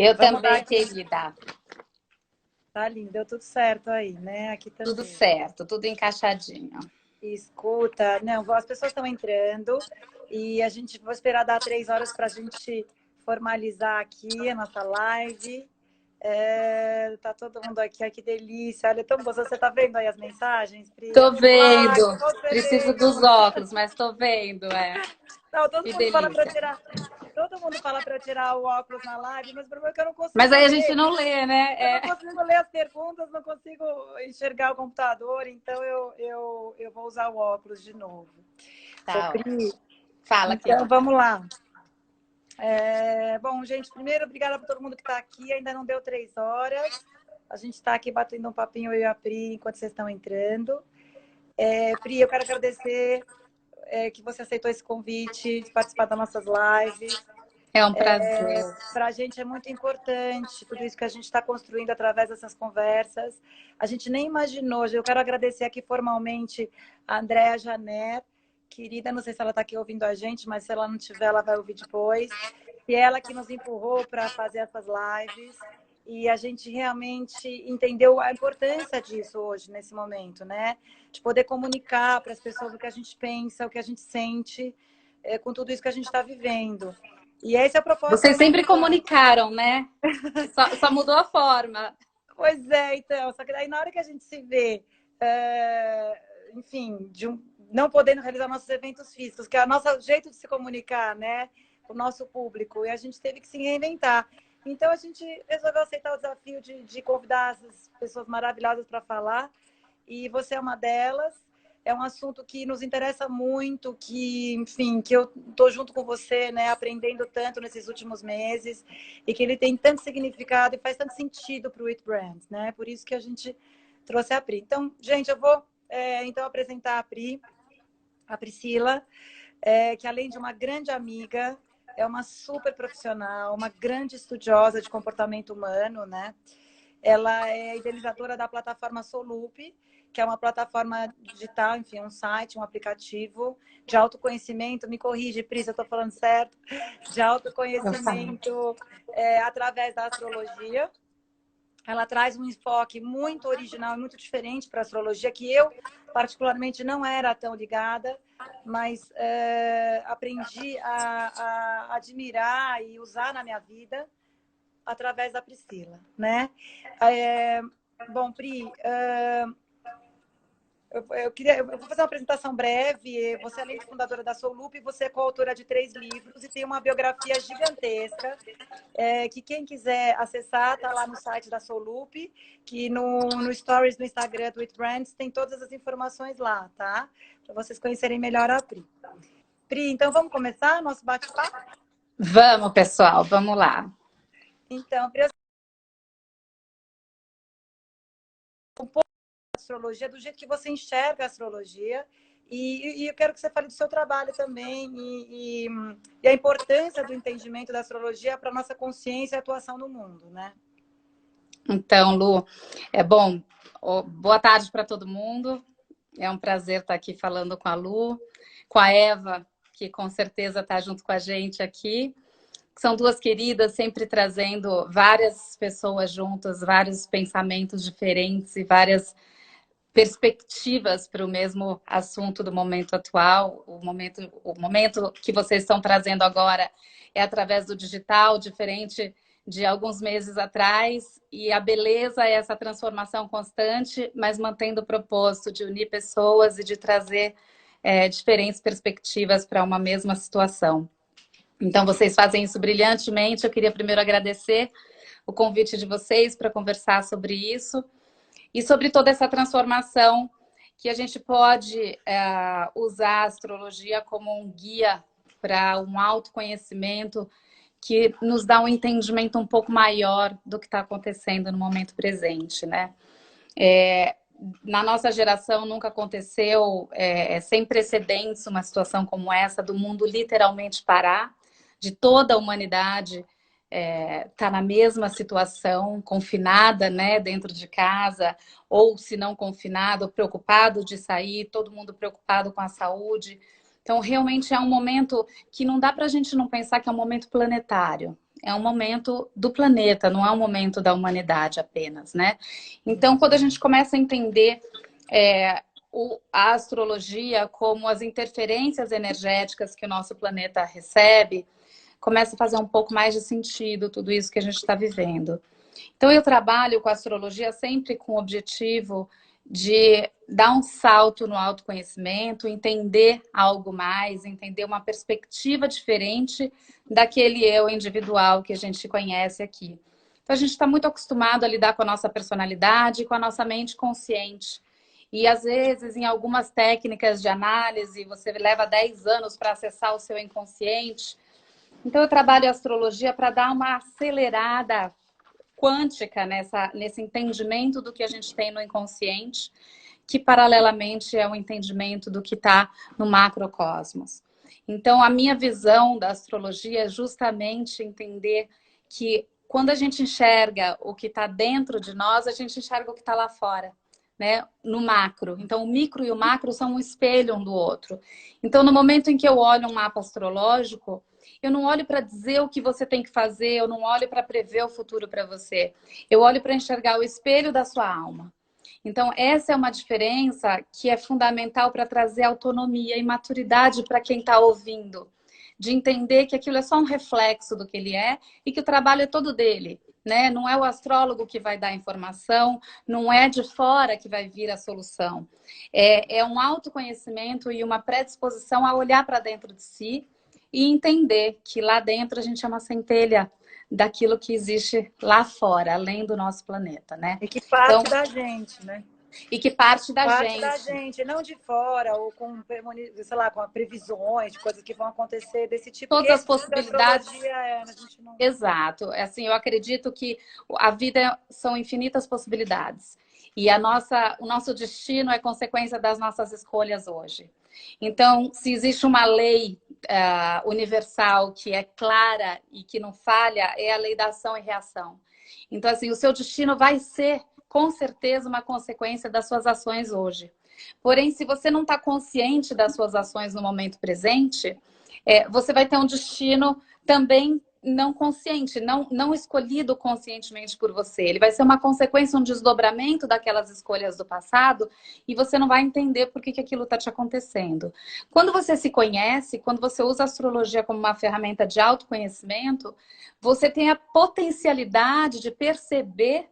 Eu Vamos lá também, aqui. querida. Tá lindo, deu tudo certo aí, né? Aqui Tudo também. certo, tudo encaixadinho. Escuta, não, as pessoas estão entrando e a gente vou esperar dar 3 horas para a gente formalizar aqui a nossa live. Tá todo mundo aqui, ai, que delícia. Olha, tão gostoso. Você tá vendo aí as mensagens, Pri? Tô Ah, que vendo. bom que você Preciso veio. dos óculos, mas tô vendo, é. Não, todo Que mundo fala para delícia. tirar. Todo mundo fala para tirar o óculos na live, mas o problema é que eu não Mas consigo aí a gente ler. não lê, né? Eu não É. consigo ler as perguntas, não consigo enxergar o computador, então eu vou usar o óculos de novo. Ô, Tá, ó. Pri, Fala, então querida. vamos lá. Bom, gente, primeiro, obrigada por todo mundo que está aqui. Ainda não deu 3 horas. A gente está aqui batendo um papinho, eu e a Pri, enquanto vocês estão entrando. Pri, eu quero agradecer que você aceitou esse convite de participar das nossas lives. É um prazer. Para a gente é muito importante tudo isso que a gente está construindo através dessas conversas. A gente nem imaginou. Eu quero agradecer aqui formalmente a Andréa Janer, querida, não sei se ela está aqui ouvindo a gente, mas se ela não tiver, ela vai ouvir depois. E ela que nos empurrou para fazer essas lives. E a gente realmente entendeu a importância disso hoje, nesse momento, né? De poder comunicar para as pessoas o que a gente pensa, o que a gente sente, com tudo isso que a gente está vivendo. E esse é o propósito da Vocês nossa sempre live. comunicaram, né? Só mudou a forma. Pois é, então. Só que daí na hora que a gente se vê, enfim, não podendo realizar nossos eventos físicos, que é o nosso jeito de se comunicar, né? Com o nosso público. E a gente teve que se reinventar. Então a gente resolveu aceitar o desafio de convidar essas pessoas maravilhosas para falar. E você é uma delas. É um assunto que nos interessa muito, que, enfim, que eu estou junto com você, né, aprendendo tanto nesses últimos meses, e que ele tem tanto significado e faz tanto sentido para o It Brand, né? Por isso que a gente trouxe a Pri. Então, gente, eu vou então apresentar a Priscila, que além de uma grande amiga, é uma super profissional, uma grande estudiosa de comportamento humano, né? Ela é idealizadora da plataforma Solup, que é uma plataforma digital, enfim, um site, um aplicativo de autoconhecimento. Me corrige, Pri, se eu estou falando certo. De Eu falo. autoconhecimento através da astrologia. Ela traz um enfoque muito original e muito diferente para a astrologia, que eu, particularmente, não era tão ligada, mas aprendi a admirar e usar na minha vida através da Priscila, né? Bom, Pri, eu vou fazer uma apresentação breve. Você, além de fundadora da Solup, você é coautora de 3 livros e tem uma biografia gigantesca, que quem quiser acessar, está lá no site da Solup, que no Stories do Instagram do It Brands tem todas as informações lá, tá? Para vocês conhecerem melhor a Pri. Pri, então vamos começar nosso bate-papo? Vamos, pessoal, vamos lá. Então, Pri, um pouco da astrologia, do jeito que você enxerga a astrologia, e eu quero que você fale do seu trabalho também e a importância do entendimento da astrologia para a nossa consciência e atuação no mundo, né? Então, Lu, é bom. Boa tarde para todo mundo. É um prazer estar aqui falando com a Lu, com a Eva, que com certeza está junto com a gente aqui. São duas queridas, sempre trazendo várias pessoas juntas, vários pensamentos diferentes e várias perspectivas para o mesmo assunto do momento atual. O momento que vocês estão trazendo agora é através do digital, diferente de alguns meses atrás, e a beleza é essa transformação constante, mas mantendo o propósito de unir pessoas e de trazer diferentes perspectivas para uma mesma situação. Então, vocês fazem isso brilhantemente. Eu queria primeiro agradecer o convite de vocês para conversar sobre isso e sobre toda essa transformação que a gente pode usar a astrologia como um guia para um autoconhecimento que nos dá um entendimento um pouco maior do que está acontecendo no momento presente, né? Na nossa geração nunca aconteceu sem precedentes uma situação como essa, do mundo literalmente parar, de toda a humanidade tá na mesma situação, confinada, né, dentro de casa, ou se não confinado, preocupado de sair, todo mundo preocupado com a saúde. Então, realmente é um momento que não dá para a gente não pensar que é um momento planetário. é um momento do planeta, não é um momento da humanidade apenas, né? Então, quando a gente começa a entender a astrologia como as interferências energéticas que o nosso planeta recebe, começa a fazer um pouco mais de sentido tudo isso que a gente está vivendo. Então, eu trabalho com a astrologia sempre com o objetivo de dar um salto no autoconhecimento, entender algo mais, entender uma perspectiva diferente daquele eu individual que a gente conhece aqui. Então, a gente está muito acostumado a lidar com a nossa personalidade, com a nossa mente consciente. E, às vezes, em algumas técnicas de análise, você leva 10 anos para acessar o seu inconsciente. Então, eu trabalho a astrologia para dar uma acelerada quântica nesse entendimento do que a gente tem no inconsciente, que paralelamente é o entendimento do que está no macrocosmos. Então, a minha visão da astrologia é justamente entender que quando a gente enxerga o que está dentro de nós, a gente enxerga o que está lá fora, né? No macro. Então, o micro e o macro são um espelho um do outro. Então, no momento em que eu olho um mapa astrológico, eu não olho para dizer o que você tem que fazer, eu não olho para prever o futuro para você. Eu olho para enxergar o espelho da sua alma. Então, essa é uma diferença que é fundamental para trazer autonomia e maturidade para quem está ouvindo. De entender que aquilo é só um reflexo do que ele é e que o trabalho é todo dele. Né? Não é o astrólogo que vai dar a informação, não é de fora que vai vir a solução. É um autoconhecimento e uma predisposição a olhar para dentro de si e entender que lá dentro a gente é uma centelha daquilo que existe lá fora, além do nosso planeta, né? E que parte da gente, né? E que parte da Parte gente. da gente, não de fora, ou com, sei lá, com previsões de coisas que vão acontecer desse tipo. Todas as possibilidades. A gente não... Exato. Assim, eu acredito que a vida são infinitas possibilidades. E o nosso destino é consequência das nossas escolhas hoje. Então, se existe uma lei universal que é clara e que não falha, é a lei da ação e reação. Então, assim, o seu destino vai ser, com certeza, uma consequência das suas ações hoje. Porém, se você não está consciente das suas ações no momento presente, você vai ter um destino também não consciente, não escolhido conscientemente por você. Ele vai ser uma consequência, um desdobramento daquelas escolhas do passado e você não vai entender por que aquilo está te acontecendo. Quando você se conhece, quando você usa a astrologia como uma ferramenta de autoconhecimento, você tem a potencialidade de perceber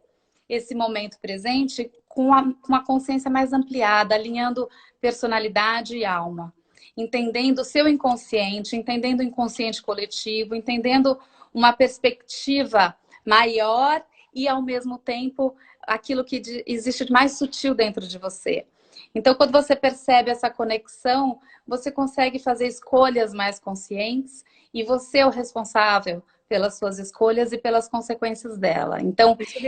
esse momento presente com uma consciência mais ampliada, alinhando personalidade e alma. Entendendo o seu inconsciente, entendendo o inconsciente coletivo, entendendo uma perspectiva maior e, ao mesmo tempo, aquilo que existe de mais sutil dentro de você. Então, quando você percebe essa conexão, você consegue fazer escolhas mais conscientes e você é o responsável pelas suas escolhas e pelas consequências dela. Então, isso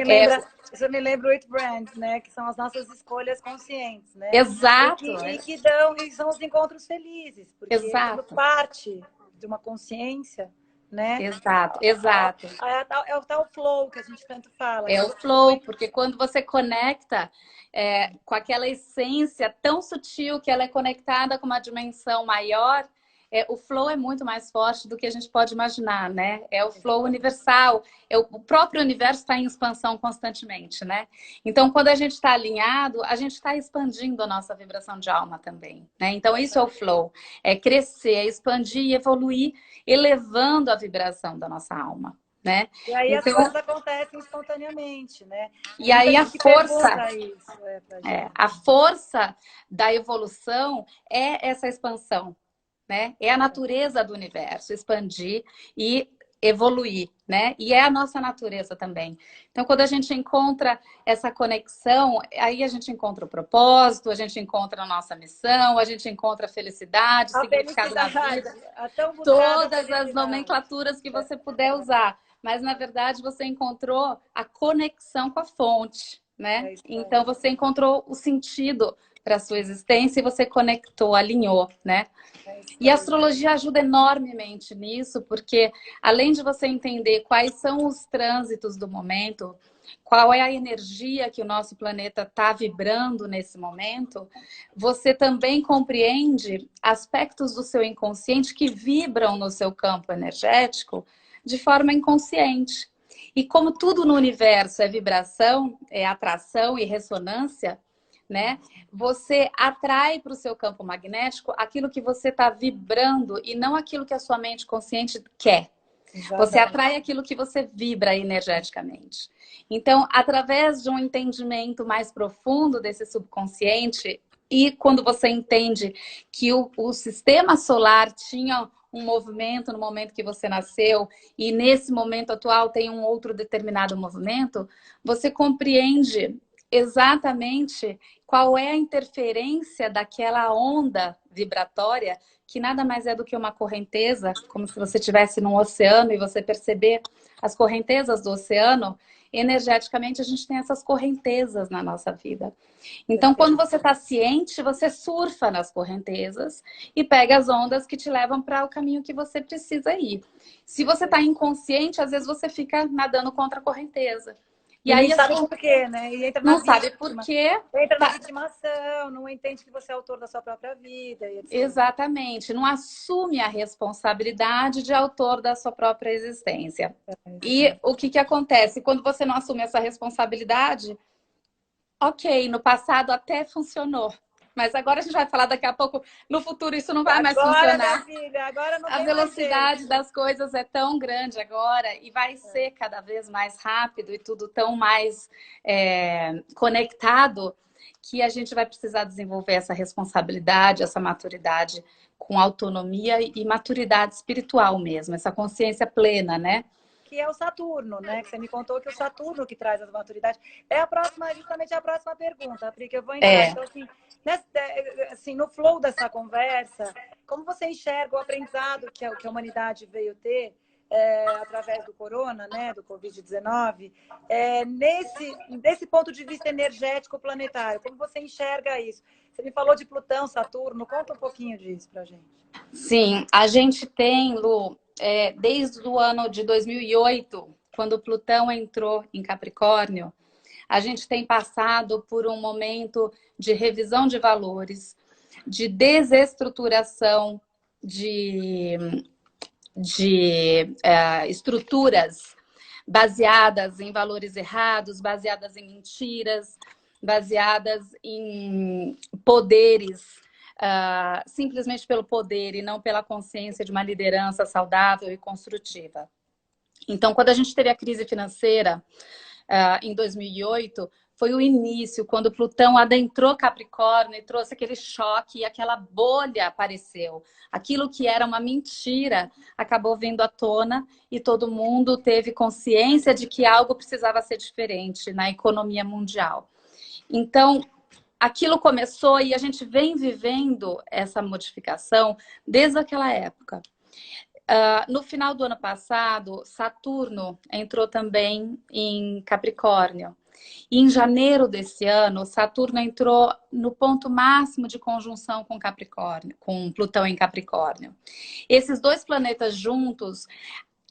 me lembra o It Brand, né? Que são as nossas escolhas conscientes, né? Exato. E são os encontros felizes, porque exato. Parte de uma consciência, né? Exato. É o tal flow que a gente tanto fala. É o flow, porque quando você conecta com aquela essência tão sutil que ela é conectada com uma dimensão maior, o flow é muito mais forte do que a gente pode imaginar, né? É o flow universal. O próprio universo está em expansão constantemente, né? Então, quando a gente está alinhado, a gente está expandindo a nossa vibração de alma também, né? Então, isso é o flow. É crescer, é expandir e evoluir, elevando a vibração da nossa alma. Né? E aí as coisas acontecem espontaneamente, né? E aí a força da evolução é essa expansão, né? É a natureza do universo, expandir e evoluir, né? E é a nossa natureza também. Então, quando a gente encontra essa conexão, aí a gente encontra o propósito, a gente encontra a nossa missão, a gente encontra a felicidade, o significado da vida, todas as nomenclaturas que você puder usar. Mas, na verdade, você encontrou a conexão com a fonte, né? Então, você encontrou o sentido para a sua existência e você conectou, alinhou, né? E a astrologia ajuda enormemente nisso, porque além de você entender quais são os trânsitos do momento, qual é a energia que o nosso planeta está vibrando nesse momento, você também compreende aspectos do seu inconsciente que vibram no seu campo energético de forma inconsciente. E como tudo no universo é vibração, é atração e ressonância, né? Você atrai para o seu campo magnético aquilo que você está vibrando e não aquilo que a sua mente consciente quer. Você atrai aquilo que você vibra energeticamente. Então, através de um entendimento mais profundo desse subconsciente, e quando você entende que o sistema solar tinha um movimento no momento que você nasceu, e nesse momento atual tem um outro determinado movimento, você compreende exatamente qual é a interferência daquela onda vibratória, que nada mais é do que uma correnteza, como se você estivesse num oceano e você perceber as correntezas do oceano. Energeticamente, a gente tem essas correntezas na nossa vida. Então, quando você está ciente, você surfa nas correntezas e pega as ondas que te levam para o caminho que você precisa ir. Se você está inconsciente, às vezes você fica nadando contra a correnteza. E aí, não sabe por quê, né? E entra na não sabe por quê. Entra na vitimação, não entende que você é autor da sua própria vida. E etc. Exatamente. Não assume a responsabilidade de autor da sua própria existência. E o que acontece? Quando você não assume essa responsabilidade, ok, no passado até funcionou. Mas agora a gente vai falar daqui a pouco, no futuro isso não vai mais funcionar. Minha filha, agora não a velocidade das coisas é tão grande agora e vai ser cada vez mais rápido e tudo tão mais conectado que a gente vai precisar desenvolver essa responsabilidade, essa maturidade com autonomia e maturidade espiritual mesmo, essa consciência plena, né? Que é o Saturno, né? Que você me contou que o Saturno que traz as maturidades. É a próxima, justamente a próxima pergunta, porque eu vou entrar. Então, assim, no flow dessa conversa, como você enxerga o aprendizado que a humanidade veio ter através do corona, né? Do Covid-19, desse ponto de vista energético planetário, como você enxerga isso? Você me falou de Plutão, Saturno, conta um pouquinho disso pra gente. Sim, a gente tem, Lu, desde o ano de 2008, quando Plutão entrou em Capricórnio, a gente tem passado por um momento de revisão de valores, de desestruturação de estruturas baseadas em valores errados, baseadas em mentiras, baseadas em poderes, simplesmente pelo poder e não pela consciência de uma liderança saudável e construtiva. Então, quando a gente teve a crise financeira em 2008, foi o início, quando Plutão adentrou Capricórnio e trouxe aquele choque e aquela bolha apareceu. Aquilo que era uma mentira acabou vindo à tona e todo mundo teve consciência de que algo precisava ser diferente na economia mundial. Então, aquilo começou e a gente vem vivendo essa modificação desde aquela época. No final do ano passado, Saturno entrou também em Capricórnio. E em janeiro desse ano, Saturno entrou no ponto máximo de conjunção com Capricórnio, com Plutão em Capricórnio. Esses dois planetas juntos,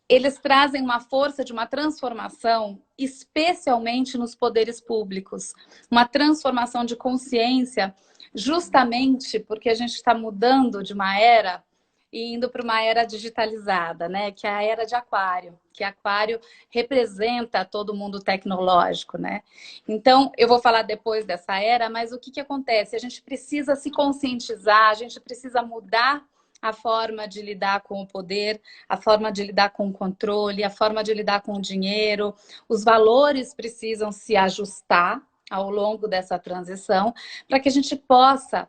eles trazem uma força de uma transformação, especialmente nos poderes públicos. Uma transformação de consciência, justamente porque a gente está mudando de uma era e indo para uma era digitalizada, né? Que é a era de Aquário, que Aquário representa todo mundo tecnológico, né? Então, eu vou falar depois dessa era, mas o que acontece? A gente precisa se conscientizar, a gente precisa mudar a forma de lidar com o poder, a forma de lidar com o controle, a forma de lidar com o dinheiro. Os valores precisam se ajustar ao longo dessa transição para que a gente possa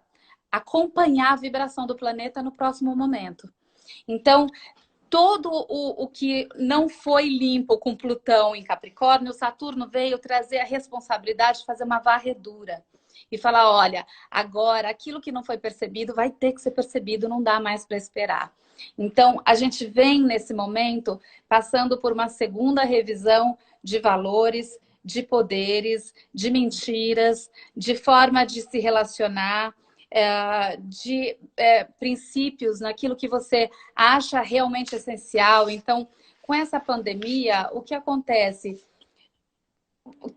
acompanhar a vibração do planeta no próximo momento. Então, todo o que não foi limpo com Plutão em Capricórnio, Saturno veio trazer a responsabilidade de fazer uma varredura. E falar, olha, agora aquilo que não foi percebido vai ter que ser percebido, não dá mais para esperar. Então, a gente vem nesse momento passando por uma segunda revisão de valores, de poderes, de mentiras, de forma de se relacionar, de princípios naquilo que você acha realmente essencial. Então, com essa pandemia, o que acontece?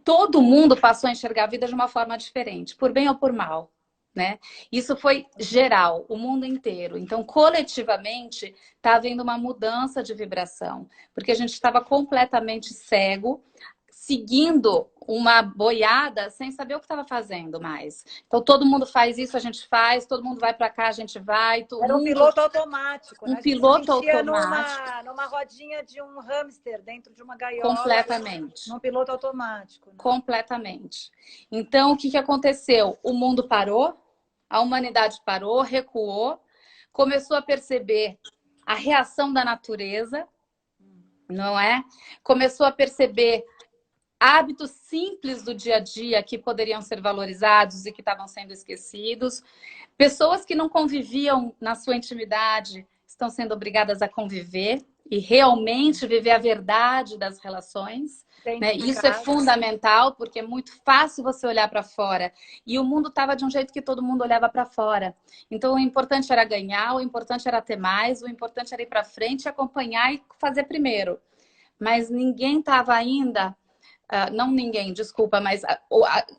Todo mundo passou a enxergar a vida de uma forma diferente, por bem ou por mal. né? Isso foi geral, o mundo inteiro. Então, coletivamente, está havendo uma mudança de vibração, porque a gente estava completamente cego, seguindo uma boiada sem saber o que estava fazendo mais. Então, todo mundo faz isso, a gente faz, todo mundo vai para cá, a gente vai. Todo Era um mundo... piloto automático, Um né? A gente se piloto sentia automático. numa rodinha de um hamster dentro de uma gaiola, Completamente. num piloto automático. Né? Completamente. Então, o que que aconteceu? O mundo parou, a humanidade parou, recuou, começou a perceber a reação da natureza, não é? Começou a perceber hábitos simples do dia a dia que poderiam ser valorizados e que estavam sendo esquecidos. Pessoas que não conviviam na sua intimidade estão sendo obrigadas a conviver e realmente viver a verdade das relações. Né? Isso é fundamental, porque é muito fácil você olhar para fora. E o mundo estava de um jeito que todo mundo olhava para fora. Então, o importante era ganhar, o importante era ter mais, o importante era ir para frente, acompanhar e fazer primeiro. Mas ninguém estava ainda... não ninguém, desculpa, mas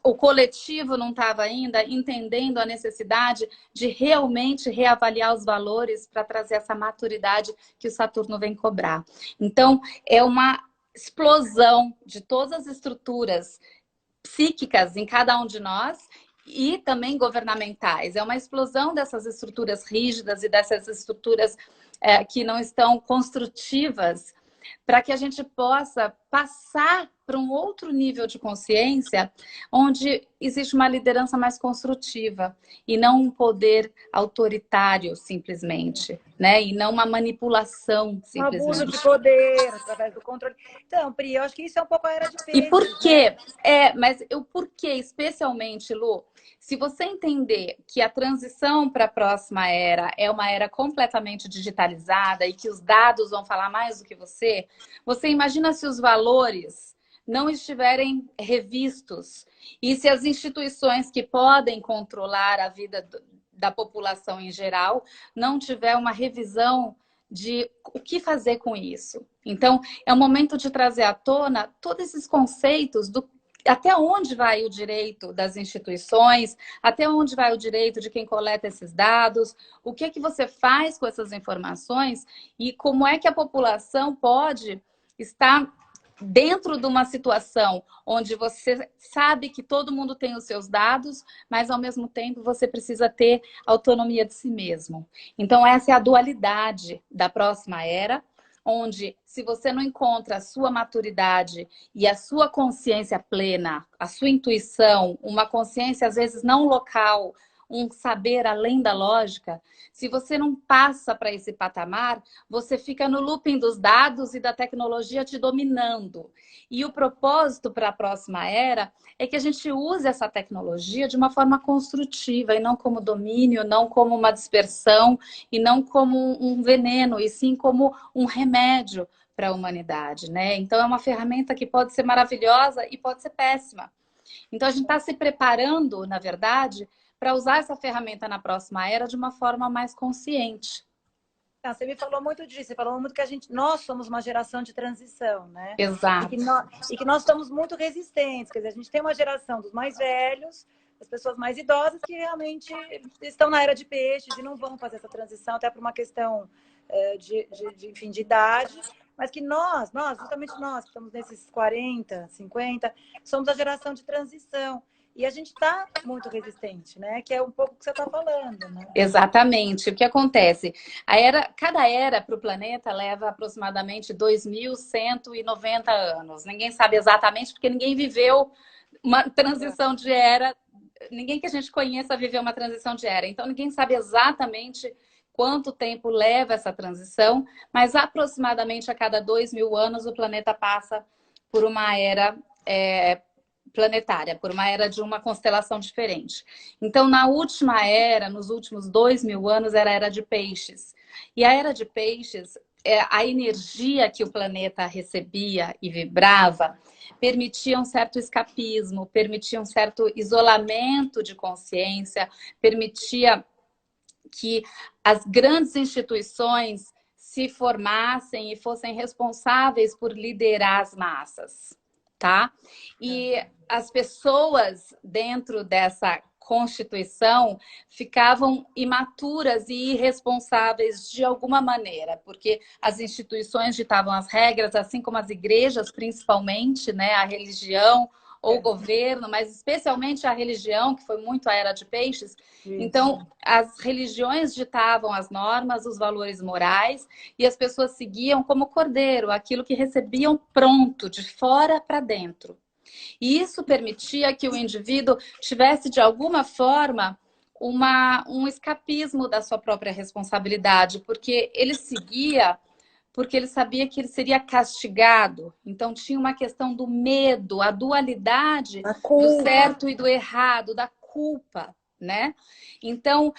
o coletivo não estava ainda entendendo a necessidade de realmente reavaliar os valores para trazer essa maturidade que o Saturno vem cobrar. Então, é uma explosão de todas as estruturas psíquicas em cada um de nós e também governamentais. É uma explosão dessas estruturas rígidas e dessas estruturas que não estão construtivas, para que a gente possa passar para um outro nível de consciência onde existe uma liderança mais construtiva e não um poder autoritário simplesmente, né? E não uma manipulação Um abuso simplesmente. de poder através do controle. Então, Pri, eu acho que isso é um pouco a era de peixes. E por quê? Né? Mas o porquê, especialmente, Lu, se você entender que a transição para a próxima era é uma era completamente digitalizada e que os dados vão falar mais do que você imagina se os valores não estiverem revistos e se as instituições que podem controlar a vida da população em geral não tiver uma revisão de o que fazer com isso. Então, é o momento de trazer à tona todos esses conceitos do até onde vai o direito das instituições, até onde vai o direito de quem coleta esses dados, o que é que você faz com essas informações e como é que a população pode estar dentro de uma situação onde você sabe que todo mundo tem os seus dados, mas ao mesmo tempo você precisa ter autonomia de si mesmo. Então essa é a dualidade da próxima era, onde se você não encontra a sua maturidade e a sua consciência plena, a sua intuição, uma consciência às vezes não local, um saber além da lógica, se você não passa para esse patamar, você fica no looping dos dados e da tecnologia te dominando. E o propósito para a próxima era é que a gente use essa tecnologia de uma forma construtiva e não como domínio, não como uma dispersão e não como um veneno, e sim como um remédio para a humanidade, né? Então é uma ferramenta que pode ser maravilhosa e pode ser péssima. Então a gente está se preparando, na verdade, para usar essa ferramenta na próxima era de uma forma mais consciente. Você me falou muito disso, você falou muito que nós somos uma geração de transição, né? Exato. E que nós estamos muito resistentes, quer dizer, a gente tem uma geração dos mais velhos, das pessoas mais idosas que realmente estão na era de peixes e não vão fazer essa transição, até por uma questão enfim, de idade, mas que justamente nós, que estamos nesses 40, 50, somos a geração de transição. E a gente está muito resistente, né? Que é um pouco o que você está falando, né? Exatamente. O que acontece? Cada era para o planeta leva aproximadamente 2.190 anos. Ninguém sabe exatamente, porque ninguém viveu uma transição de era. Ninguém que a gente conheça viveu uma transição de era. Então, ninguém sabe exatamente quanto tempo leva essa transição, mas aproximadamente a cada 2.000 anos o planeta passa por uma era planetária, por uma era de uma constelação diferente. Então, na última era, nos últimos 2.000 anos, era a era de peixes. E a era de peixes, a energia que o planeta recebia e vibrava permitia um certo escapismo, permitia um certo isolamento de consciência, permitia que as grandes instituições se formassem e fossem responsáveis por liderar as massas, tá? E as pessoas dentro dessa Constituição ficavam imaturas e irresponsáveis de alguma maneira, porque as instituições ditavam as regras, assim como as igrejas, principalmente, né, a religião ou o governo, mas especialmente a religião, que foi muito a Era de Peixes. Então, as religiões ditavam as normas, os valores morais, e as pessoas seguiam como cordeiro, aquilo que recebiam pronto, de fora para dentro. E isso permitia que o indivíduo tivesse, de alguma forma, um escapismo da sua própria responsabilidade, porque ele seguia, porque ele sabia que ele seria castigado. Então, tinha uma questão do medo, a dualidade do certo e do errado, da culpa, né? Então,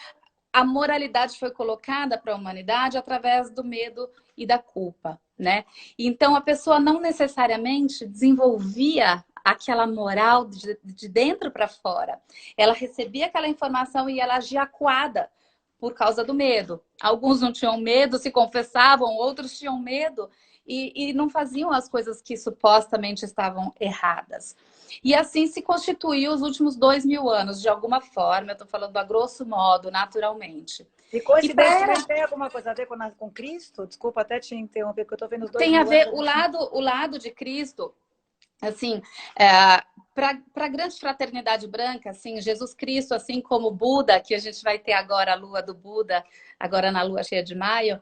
a moralidade foi colocada para a humanidade através do medo e da culpa, né? Então, a pessoa não necessariamente desenvolvia aquela moral de dentro para fora. Ela recebia aquela informação e ela agia acuada por causa do medo. Alguns não tinham medo, se confessavam, outros tinham medo e não faziam as coisas que supostamente estavam erradas. E assim se constituiu os últimos 2000 anos, de alguma forma, eu estou falando a grosso modo, naturalmente. E coincidentemente tem alguma coisa a ver com Cristo? Desculpa até te interromper, porque eu estou vendo os 2000 anos. Tem a ver, anos. o lado de Cristo, assim, para a grande fraternidade branca, assim, Jesus Cristo, assim como Buda, que a gente vai ter agora a lua do Buda, agora na lua cheia de maio,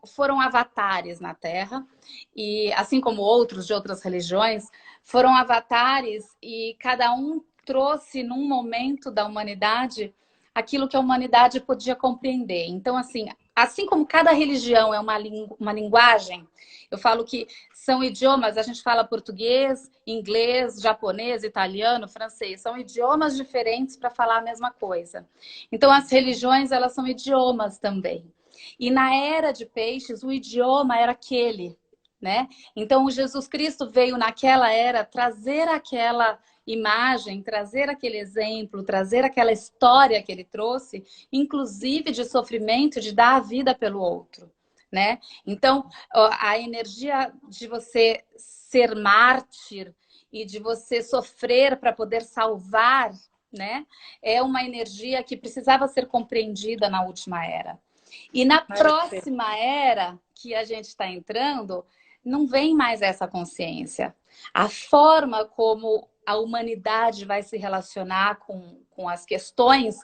foram avatares na Terra, e assim como outros de outras religiões, foram avatares e cada um trouxe num momento da humanidade aquilo que a humanidade podia compreender. Então, assim como cada religião é uma linguagem, eu falo que são idiomas, a gente fala português, inglês, japonês, italiano, francês, são idiomas diferentes para falar a mesma coisa. Então, as religiões, elas são idiomas também. E na Era de Peixes, o idioma era aquele, né? Então, o Jesus Cristo veio naquela era trazer aquela imagem, trazer aquele exemplo, trazer aquela história que ele trouxe, inclusive de sofrimento, de dar a vida pelo outro, né? Então, a energia de você ser mártir e de você sofrer para poder salvar, né? É uma energia que precisava ser compreendida na última era. E na próxima era que a gente está entrando, não vem mais essa consciência. A forma como a humanidade vai se relacionar com as questões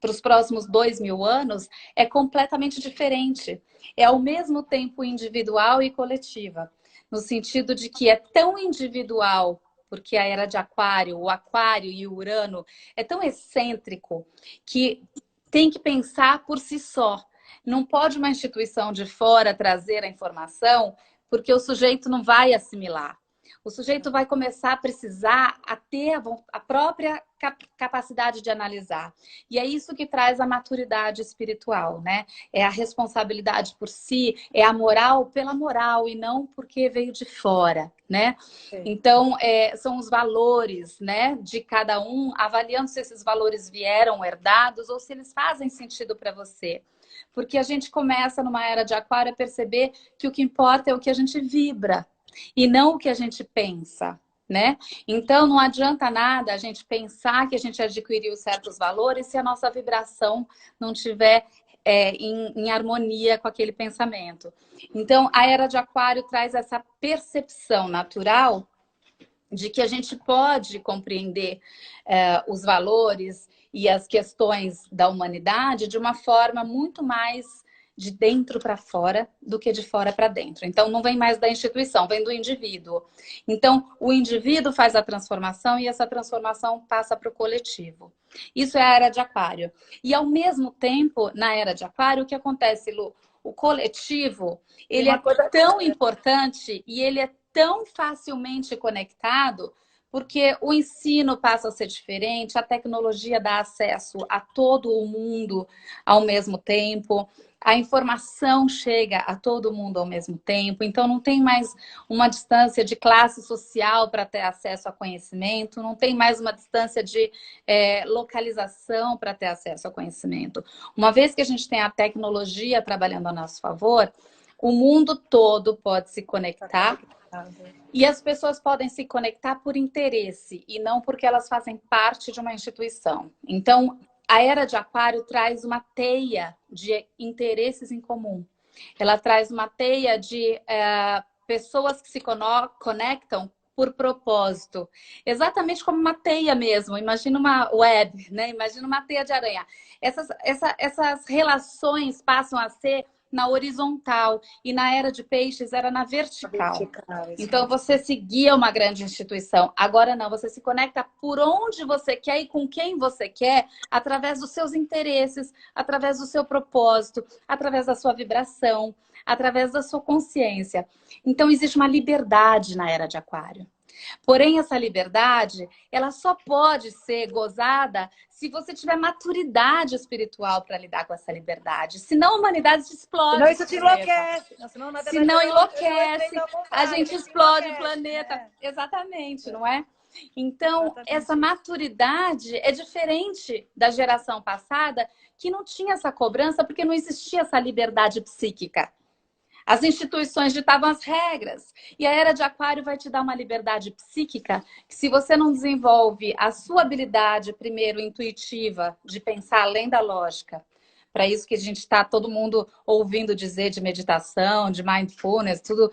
para os próximos 2000 anos é completamente diferente. É ao mesmo tempo individual e coletiva, no sentido de que é tão individual, porque a era de Aquário, o Aquário e o Urano é tão excêntrico que tem que pensar por si só. Não pode uma instituição de fora trazer a informação, porque o sujeito não vai assimilar. O sujeito vai começar a precisar a ter a própria capacidade de analisar. E é isso que traz a maturidade espiritual, né? É a responsabilidade por si, é a moral pela moral e não porque veio de fora, né? Então, são os valores, né, de cada um, avaliando se esses valores vieram herdados ou se eles fazem sentido para você. Porque a gente começa numa era de Aquário a perceber que o que importa é o que a gente vibra e não o que a gente pensa, né? Então não adianta nada a gente pensar que a gente adquiriu certos valores se a nossa vibração não tiver em harmonia com aquele pensamento. Então a era de Aquário traz essa percepção natural de que a gente pode compreender os valores e as questões da humanidade de uma forma muito mais de dentro para fora do que de fora para dentro. Então, não vem mais da instituição, vem do indivíduo. Então, o indivíduo faz a transformação e essa transformação passa para o coletivo. Isso é a era de Aquário. E, ao mesmo tempo, na era de Aquário, o que acontece, Lu? O coletivo, ele é tão importante e ele é tão facilmente conectado porque o ensino passa a ser diferente, a tecnologia dá acesso a todo o mundo ao mesmo tempo, a informação chega a todo mundo ao mesmo tempo, então não tem mais uma distância de classe social para ter acesso a conhecimento, não tem mais uma distância de localização para ter acesso a conhecimento. Uma vez que a gente tem a tecnologia trabalhando a nosso favor, o mundo todo pode se conectar E as pessoas podem se conectar por interesse e não porque elas fazem parte de uma instituição. Então, a Era de Aquário traz uma teia de interesses em comum. Ela traz uma teia de pessoas que se conectam por propósito. Exatamente como uma teia mesmo. Imagina uma web, né? Imagina uma teia de aranha. Essas relações passam a ser na horizontal e na Era de Peixes era na vertical. Então você seguia uma grande instituição. Agora não, você se conecta por onde você quer e com quem você quer, através dos seus interesses, através do seu propósito, através da sua vibração, através da sua consciência. Então existe uma liberdade na Era de Aquário. Porém, essa liberdade, ela só pode ser gozada se você tiver maturidade espiritual para lidar com essa liberdade. Senão a humanidade se explode. Senão isso te enlouquece. Senão enlouquece, a gente explode o planeta. Né? Exatamente, não é? Então, essa maturidade é diferente da geração passada, que não tinha essa cobrança, porque não existia essa liberdade psíquica. As instituições ditavam as regras. E a Era de Aquário vai te dar uma liberdade psíquica que, se você não desenvolve a sua habilidade, primeiro, intuitiva, de pensar além da lógica, para isso que a gente está todo mundo ouvindo dizer de meditação, de mindfulness, tudo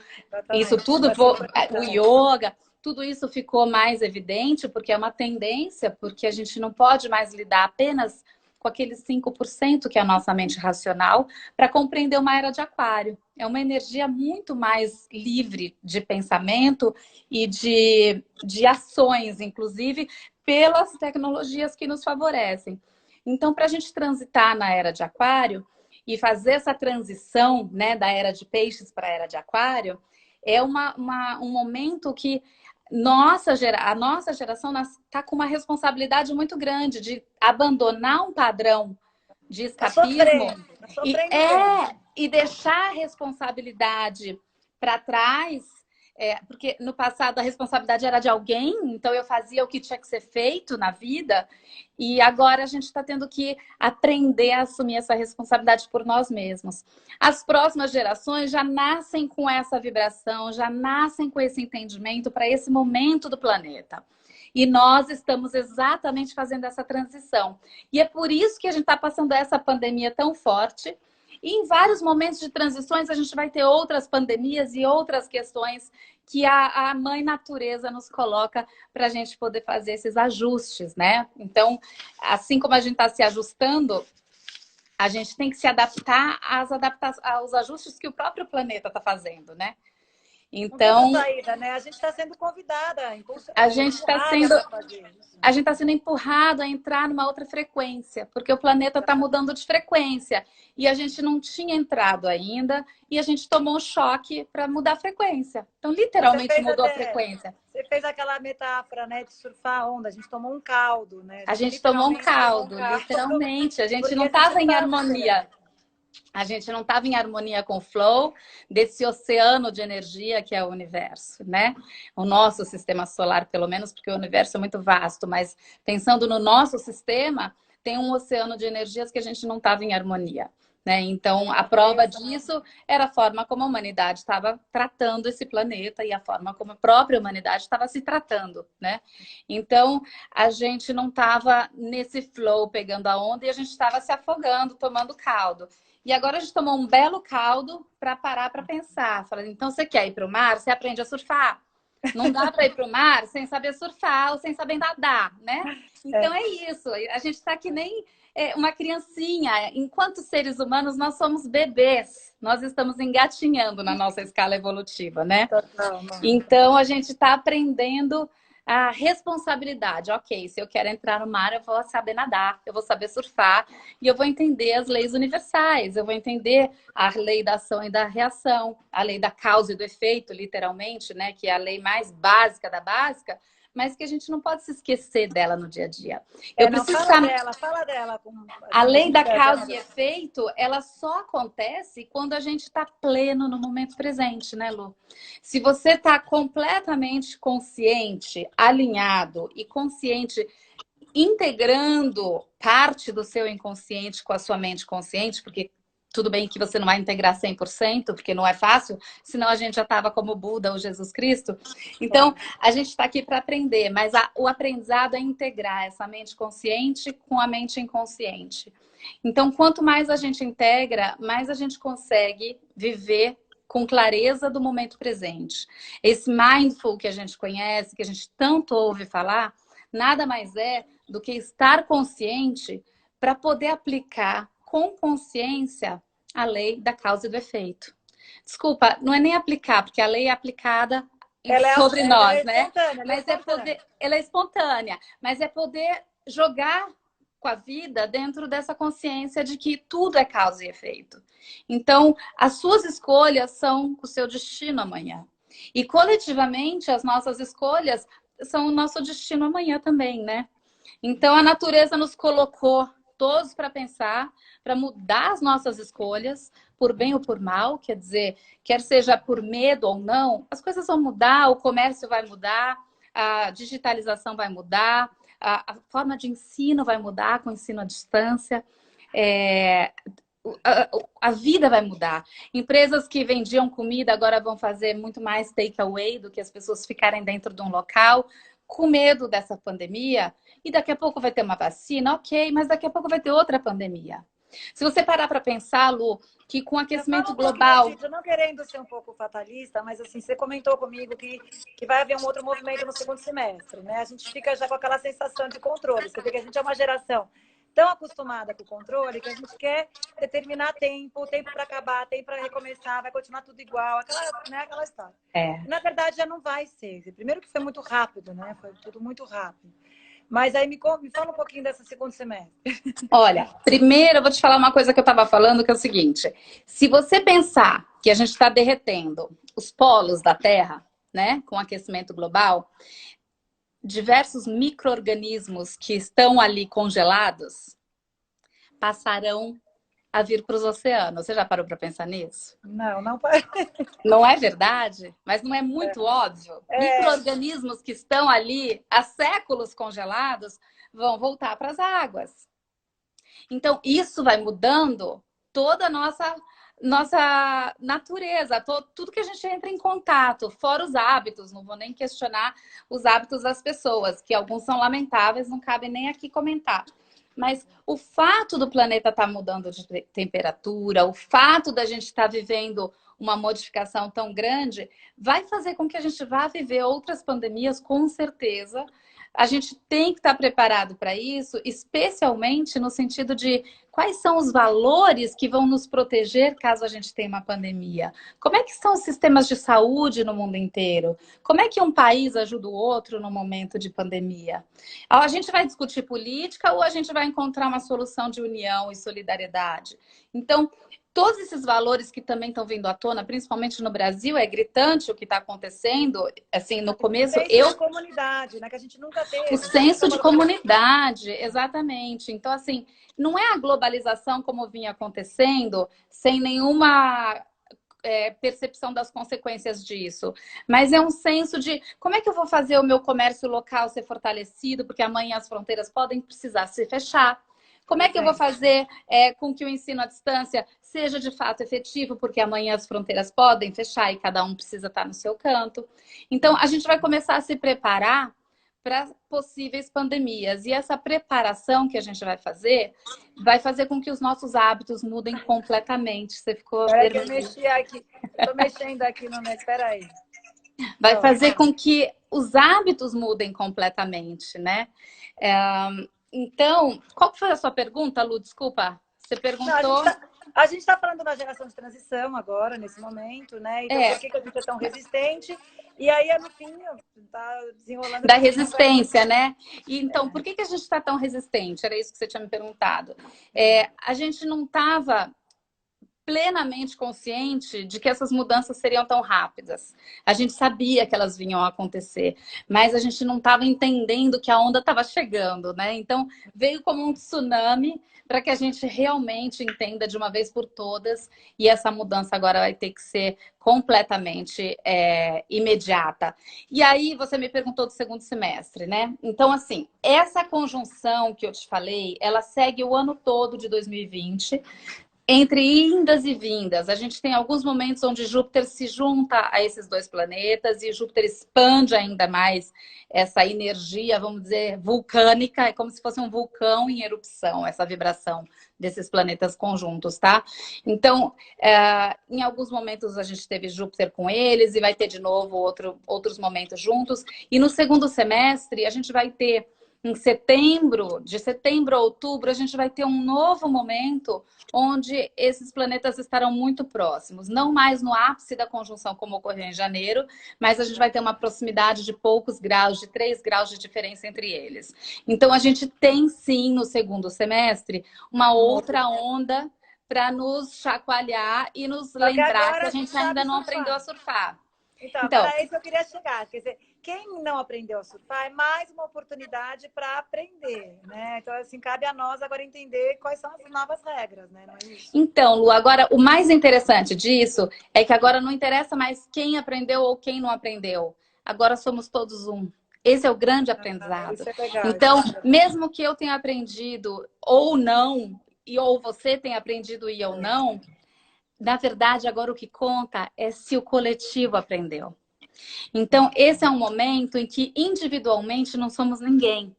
isso, tudo, o yoga, tudo isso ficou mais evidente porque é uma tendência, porque a gente não pode mais lidar apenas com aqueles 5% que é a nossa mente racional, para compreender uma Era de Aquário. É uma energia muito mais livre de pensamento e de ações, inclusive, pelas tecnologias que nos favorecem. Então, para a gente transitar na Era de Aquário e fazer essa transição, né, da Era de Peixes para a Era de Aquário, é um momento que a nossa geração está com uma responsabilidade muito grande de abandonar um padrão de escapismo e deixar a responsabilidade para trás, porque no passado a responsabilidade era de alguém, então eu fazia o que tinha que ser feito na vida, e agora a gente está tendo que aprender a assumir essa responsabilidade por nós mesmos. As próximas gerações já nascem com essa vibração, já nascem com esse entendimento para esse momento do planeta. E nós estamos exatamente fazendo essa transição. E é por isso que a gente está passando essa pandemia tão forte. E em vários momentos de transições a gente vai ter outras pandemias e outras questões que a mãe natureza nos coloca para a gente poder fazer esses ajustes, né? Então, assim como a gente está se ajustando, a gente tem que se adaptar aos ajustes que o próprio planeta está fazendo, né? Então, saída, né? A gente está sendo convidada, a gente está sendo empurrado a entrar numa outra frequência, porque o planeta está mudando de frequência e a gente não tinha entrado ainda e a gente tomou um choque para mudar a frequência. Então, literalmente mudou a frequência. Você fez aquela metáfora, né, de surfar a onda. A gente tomou um caldo, né? A gente tomou um caldo, literalmente. A gente não estava em harmonia. A gente não estava em harmonia com o flow desse oceano de energia que é o universo, né? O nosso sistema solar, pelo menos, porque o universo é muito vasto, mas pensando no nosso sistema, tem um oceano de energias que a gente não estava em harmonia, né? Então, a prova disso era a forma como a humanidade estava tratando esse planeta e a forma como a própria humanidade estava se tratando, né? Então, a gente não estava nesse flow pegando a onda e a gente estava se afogando, tomando caldo. E agora a gente tomou um belo caldo para parar para pensar. Falei, então você quer ir para o mar? Você aprende a surfar. Não dá para ir para o mar sem saber surfar ou sem saber nadar, né? Então é isso. A gente está que nem uma criancinha. Enquanto seres humanos, nós somos bebês. Nós estamos engatinhando na nossa escala evolutiva, né? Então a gente está aprendendo a responsabilidade. Ok, se eu quero entrar no mar, eu vou saber nadar, eu vou saber surfar e eu vou entender as leis universais, eu vou entender a lei da ação e da reação, a lei da causa e do efeito, literalmente, né? Que é a lei mais básica da básica, mas que a gente não pode se esquecer dela no dia a dia. Fala dela. A lei da causa e efeito, ela só acontece quando a gente está pleno no momento presente, né, Lu? Se você está completamente consciente, alinhado e consciente, integrando parte do seu inconsciente com a sua mente consciente, porque Tudo bem que você não vai integrar 100%, porque não é fácil, senão a gente já estava como Buda ou Jesus Cristo. Então, a gente está aqui para aprender, mas o aprendizado é integrar essa mente consciente com a mente inconsciente. Então, quanto mais a gente integra, mais a gente consegue viver com clareza do momento presente. Esse mindful que a gente conhece, que a gente tanto ouve falar, nada mais é do que estar consciente para poder aplicar com consciência a lei da causa e do efeito. Desculpa, não é nem aplicar, porque a lei é aplicada sobre nós, né? Mas é poder, ela é espontânea, mas é poder jogar com a vida dentro dessa consciência de que tudo é causa e efeito. Então, as suas escolhas são o seu destino amanhã. E coletivamente, as nossas escolhas são o nosso destino amanhã também, né? Então, a natureza nos colocou todos para pensar, para mudar as nossas escolhas, por bem ou por mal, quer dizer, quer seja por medo ou não, as coisas vão mudar, o comércio vai mudar, a digitalização vai mudar, a forma de ensino vai mudar com o ensino à distância, a vida vai mudar. Empresas que vendiam comida agora vão fazer muito mais takeaway do que as pessoas ficarem dentro de um local, com medo dessa pandemia. E daqui a pouco vai ter uma vacina, ok, mas daqui a pouco vai ter outra pandemia. Se você parar para pensar, Lu, que com o aquecimento global... Eu não querendo ser um pouco fatalista, mas assim, você comentou comigo que vai haver um outro movimento no segundo semestre, né? A gente fica já com aquela sensação de controle. Você vê que a gente é uma geração tão acostumada com o controle que a gente quer determinar tempo para acabar, tempo para recomeçar, vai continuar tudo igual, aquela história. Na verdade, já não vai ser. Primeiro que foi muito rápido, né? Foi tudo muito rápido. Mas aí me fala um pouquinho desse segundo semestre. Olha, primeiro eu vou te falar uma coisa que eu estava falando, que é o seguinte. Se você pensar que a gente está derretendo os polos da Terra, né, com o aquecimento global, diversos micro-organismos que estão ali congelados passarão a vir para os oceanos. Você já parou para pensar nisso? Não parei. Não é verdade? Mas não é muito óbvio? Micro-organismos que estão ali há séculos congelados vão voltar para as águas. Então, isso vai mudando toda a nossa natureza, tudo que a gente entra em contato, fora os hábitos, não vou nem questionar os hábitos das pessoas, que alguns são lamentáveis, não cabe nem aqui comentar. Mas o fato do planeta estar mudando de temperatura, o fato da gente estar vivendo uma modificação tão grande, vai fazer com que a gente vá viver outras pandemias, com certeza. A gente tem que estar preparado para isso, especialmente no sentido de quais são os valores que vão nos proteger caso a gente tenha uma pandemia. Como é que estão os sistemas de saúde no mundo inteiro? Como é que um país ajuda o outro no momento de pandemia? A gente vai discutir política ou a gente vai encontrar uma solução de união e solidariedade? Então, todos esses valores que também estão vindo à tona, principalmente no Brasil, é gritante o que está acontecendo. Assim, no começo, o senso de comunidade, né? Que a gente nunca teve. O senso de comunidade, exatamente. Então, assim, não é a globalização como vinha acontecendo, sem nenhuma percepção das consequências disso. Mas é um senso de como é que eu vou fazer o meu comércio local ser fortalecido, porque amanhã as fronteiras podem precisar se fechar. Como é que eu vou fazer com que o ensino à distância seja de fato efetivo, porque amanhã as fronteiras podem fechar e cada um precisa estar no seu canto. Então, a gente vai começar a se preparar para possíveis pandemias. E essa preparação que a gente vai fazer com que os nossos hábitos mudem completamente. Você ficou... Eu mexi aqui. Estou mexendo aqui no meu... Espera aí. Vai fazer com que os hábitos mudem completamente, né? Então, qual foi a sua pergunta, Lu? Desculpa. Você perguntou... A gente está falando da geração de transição agora, nesse momento, né? Então, por que a gente é tão resistente? E aí, no fim, está desenrolando... Da resistência, né? E, então, por que a gente está tão resistente? Era isso que você tinha me perguntado. A gente não estava plenamente consciente de que essas mudanças seriam tão rápidas. A gente sabia que elas vinham a acontecer, mas a gente não estava entendendo que a onda estava chegando, né? Então, veio como um tsunami para que a gente realmente entenda de uma vez por todas, e essa mudança agora vai ter que ser completamente imediata. E aí, você me perguntou do segundo semestre, né? Então, assim, essa conjunção que eu te falei, ela segue o ano todo de 2020, Entre indas e vindas, a gente tem alguns momentos onde Júpiter se junta a esses dois planetas e Júpiter expande ainda mais essa energia, vamos dizer, vulcânica, é como se fosse um vulcão em erupção, essa vibração desses planetas conjuntos, tá? Então, em alguns momentos a gente teve Júpiter com eles e vai ter de novo outros momentos juntos. E no segundo semestre, a gente vai ter em setembro, de setembro a outubro, a gente vai ter um novo momento onde esses planetas estarão muito próximos. Não mais no ápice da conjunção, como ocorreu em janeiro, mas a gente vai ter uma proximidade de poucos graus, de 3 graus de diferença entre eles. Então, a gente tem, sim, no segundo semestre, uma outra onda para nos chacoalhar e nos lembrar que a gente ainda não aprendeu a surfar. Então, é isso que eu queria chegar. Quer dizer, quem não aprendeu a surfar é mais uma oportunidade para aprender, né? Então, assim, cabe a nós agora entender quais são as novas regras, né? Não é isso? Então, Lu, agora o mais interessante disso é que agora não interessa mais quem aprendeu ou quem não aprendeu. Agora somos todos um. Esse é o grande aprendizado. Isso é legal, então, mesmo que eu tenha aprendido ou não, ou você tenha aprendido e eu não, na verdade, agora o que conta é se o coletivo aprendeu. Então, esse é um momento em que individualmente não somos ninguém.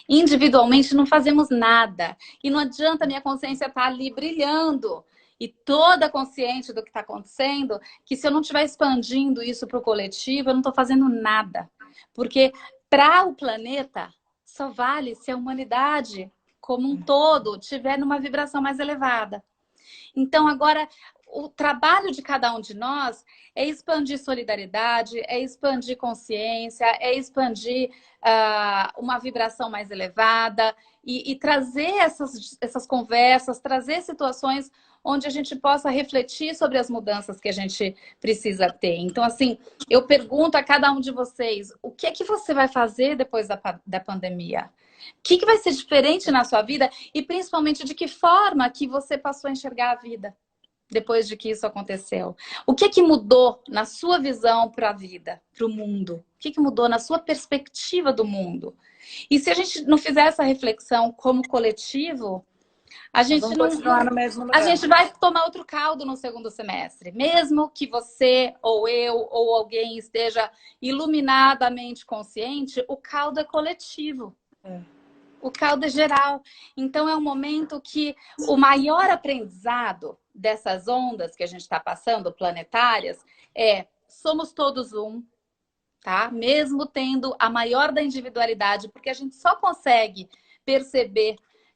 Individualmente não fazemos nada. E não adianta a minha consciência estar ali brilhando e toda consciente do que está acontecendo, que se eu não estiver expandindo isso para o coletivo, eu não estou fazendo nada. Porque para o planeta só vale se a humanidade como um todo estiver numa vibração mais elevada. Então, agora, o trabalho de cada um de nós é expandir solidariedade, é expandir consciência, é expandir uma vibração mais elevada e trazer essas conversas, trazer situações onde a gente possa refletir sobre as mudanças que a gente precisa ter. Então, assim, eu pergunto a cada um de vocês, o que é que você vai fazer depois da pandemia? O que vai ser diferente na sua vida e principalmente de que forma que você passou a enxergar a vida depois de que isso aconteceu? O que mudou na sua visão para a vida, para o mundo? O que mudou na sua perspectiva do mundo? E se a gente não fizer essa reflexão como coletivo, a gente não no mesmo lugar. A gente vai tomar outro caldo no segundo semestre. Mesmo que você ou eu ou alguém esteja iluminadamente consciente, o caldo é coletivo. O caldo é geral. Então, é um momento que o maior aprendizado dessas ondas que a gente está passando, planetárias, somos todos um, tá? Mesmo tendo a maior da individualidade, porque a gente só consegue perceber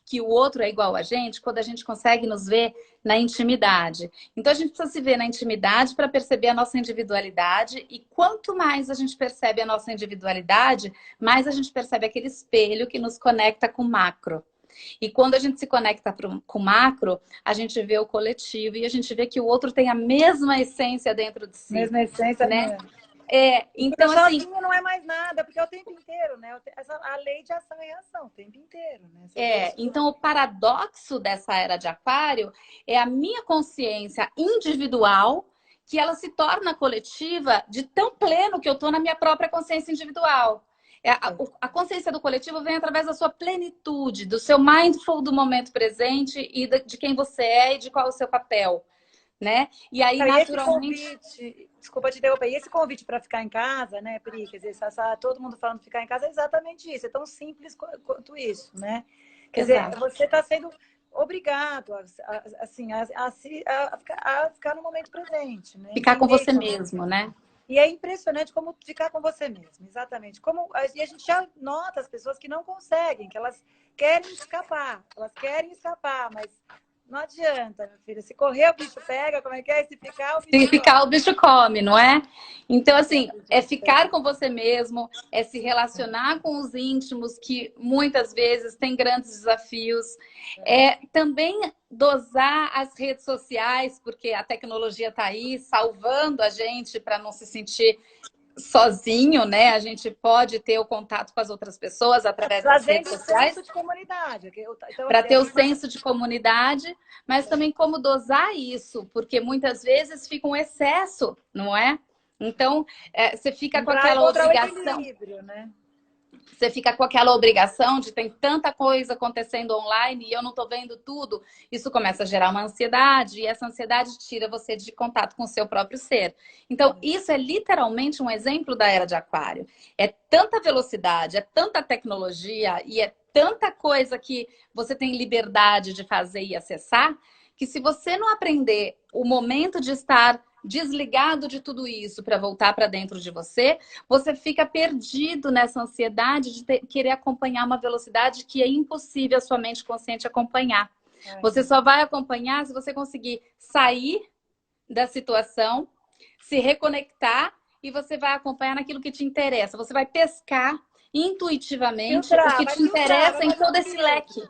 que o outro é igual a gente quando a gente consegue nos ver na intimidade. Então, a gente precisa se ver na intimidade para perceber a nossa individualidade e quanto mais a gente percebe a nossa individualidade, mais a gente percebe aquele espelho que nos conecta com o macro. E quando a gente se conecta com o macro, a gente vê o coletivo e a gente vê que o outro tem a mesma essência dentro de si. Mesma essência, né? Mesmo. Então assim, sozinho não é mais nada, porque é o tempo inteiro, né? A lei de ação e reação, o tempo inteiro, né? Então o paradoxo dessa era de Aquário é a minha consciência individual que ela se torna coletiva de tão pleno que eu tô na minha própria consciência individual. A consciência do coletivo vem através da sua plenitude, do seu mindful do momento presente e de quem você é e de qual é o seu papel. Né? E aí, naturalmente... Desculpa te interromper. E esse convite para ficar em casa, né, Pri? Quer dizer, todo mundo falando de ficar em casa é exatamente isso. É tão simples quanto isso, né? Quer dizer, você está sendo obrigado a ficar no momento presente, né? Ficar com você mesmo, né? E é impressionante como ficar com você mesmo, exatamente. E a gente já nota as pessoas que não conseguem, que elas querem escapar, mas não adianta, meu filho. Se correr, o bicho pega, como é que é? Se ficar, o bicho come. Se ficar, o bicho come, não é? Então, assim, é ficar com você mesmo, é se relacionar com os íntimos, que muitas vezes têm grandes desafios. É também dosar as redes sociais, porque a tecnologia está aí, salvando a gente para não se sentir sozinho, né? A gente pode ter o contato com as outras pessoas através das redes sociais. Senso de comunidade. Para ter o senso de comunidade, mas também como dosar isso, porque muitas vezes fica um excesso, não é? Então, você fica com aquela obrigação. Equilíbrio, né? Você fica com aquela obrigação de ter tanta coisa acontecendo online e eu não estou vendo tudo. Isso começa a gerar uma ansiedade e essa ansiedade tira você de contato com o seu próprio ser. Então, isso é literalmente um exemplo da era de Aquário. É tanta velocidade, é tanta tecnologia e é tanta coisa que você tem liberdade de fazer e acessar, que se você não aprender o momento de estar desligado de tudo isso para voltar para dentro de você, você fica perdido nessa ansiedade de querer acompanhar uma velocidade que é impossível a sua mente consciente acompanhar. Você só vai acompanhar se você conseguir sair da situação, se reconectar e você vai acompanhar naquilo que te interessa. Você vai pescar intuitivamente o que te interessa em todo esse leque.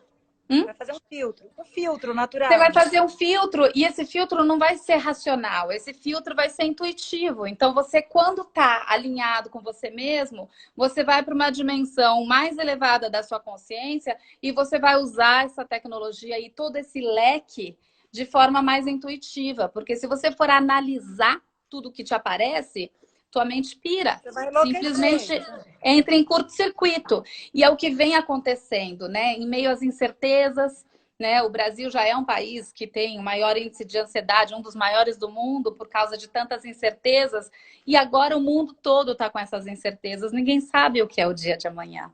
Vai fazer um filtro natural. Você vai fazer um filtro e esse filtro não vai ser racional, esse filtro vai ser intuitivo. Então, você, quando está alinhado com você mesmo, você vai para uma dimensão mais elevada da sua consciência e você vai usar essa tecnologia e todo esse leque de forma mais intuitiva. Porque se você for analisar tudo que te aparece, tua mente pira, simplesmente entra em curto-circuito. E é o que vem acontecendo, né? Em meio às incertezas, né? O Brasil já é um país que tem o maior índice de ansiedade, um dos maiores do mundo, por causa de tantas incertezas. E agora o mundo todo está com essas incertezas. Ninguém sabe o que é o dia de amanhã.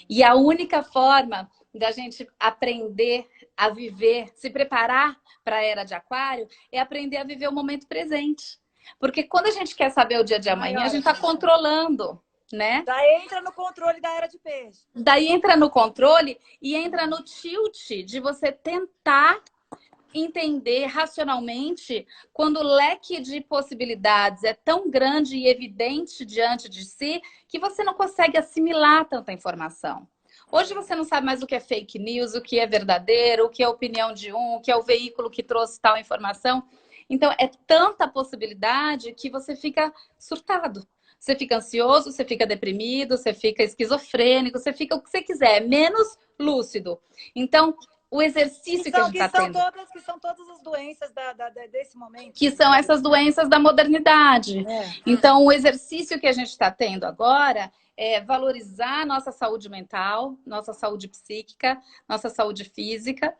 E a única forma da gente aprender a viver, se preparar para a era de Aquário, é aprender a viver o momento presente. Porque quando a gente quer saber o dia de amanhã, a gente está controlando, né? Daí entra no controle da era de peixe. Daí entra no controle e entra no tilt de você tentar entender racionalmente quando o leque de possibilidades é tão grande e evidente diante de si que você não consegue assimilar tanta informação. Hoje você não sabe mais o que é fake news, o que é verdadeiro, o que é opinião de um, o que é o veículo que trouxe tal informação. Então, é tanta possibilidade que você fica surtado. Você fica ansioso, você fica deprimido, você fica esquizofrênico, você fica o que você quiser, menos lúcido. Então, o exercício que a gente está tendo... Que são todas as doenças desse momento. Que são essas doenças da modernidade. Então, o exercício que a gente está tendo agora é valorizar a nossa saúde mental, nossa saúde psíquica, nossa saúde física,